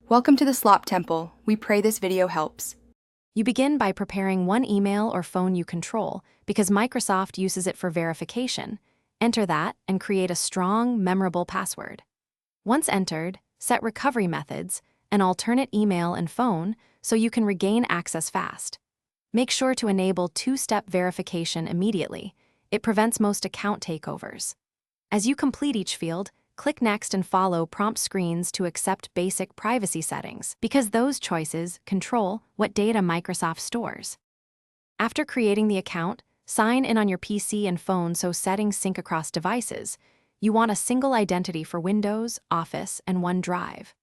Welcome to the Slop Temple. We pray this video helps. You begin by preparing one email or phone you control because Microsoft uses it for verification. Enter that and create a strong, memorable password. Once entered, set recovery methods, an alternate email and phone so you can regain access fast. Make sure to enable two-step verification immediately. It prevents most account takeovers. As you complete each field, click Next and follow prompt screens to accept basic privacy settings, because those choices control what data Microsoft stores. After creating the account, sign in on your PC and phone so settings sync across devices. You want a single identity for Windows, Office, and OneDrive.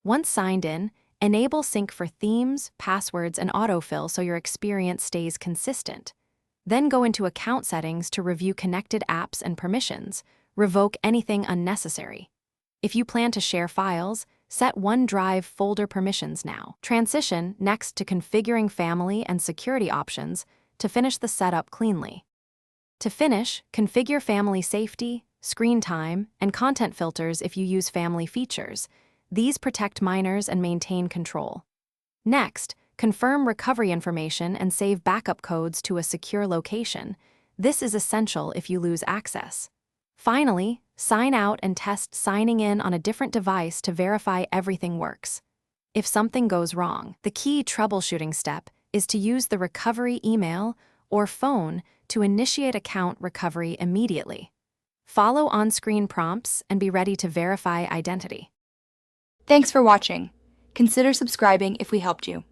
Once signed in, enable sync for themes, passwords, and autofill so your experience stays consistent. Then go into account settings to review connected apps and permissions. Revoke anything unnecessary. If you plan to share files, set OneDrive folder permissions now. Transition next to configuring family and security options to finish the setup cleanly. To finish, configure family safety, screen time, and content filters if you use family features. These protect minors and maintain control. Next, confirm recovery information and save backup codes to a secure location. This is essential if you lose access. Finally, sign out and test signing in on a different device to verify everything works. If something goes wrong, the key troubleshooting step is to use the recovery email or phone to initiate account recovery immediately. Follow on-screen prompts and be ready to verify identity. Thanks for watching. Consider subscribing if we helped you.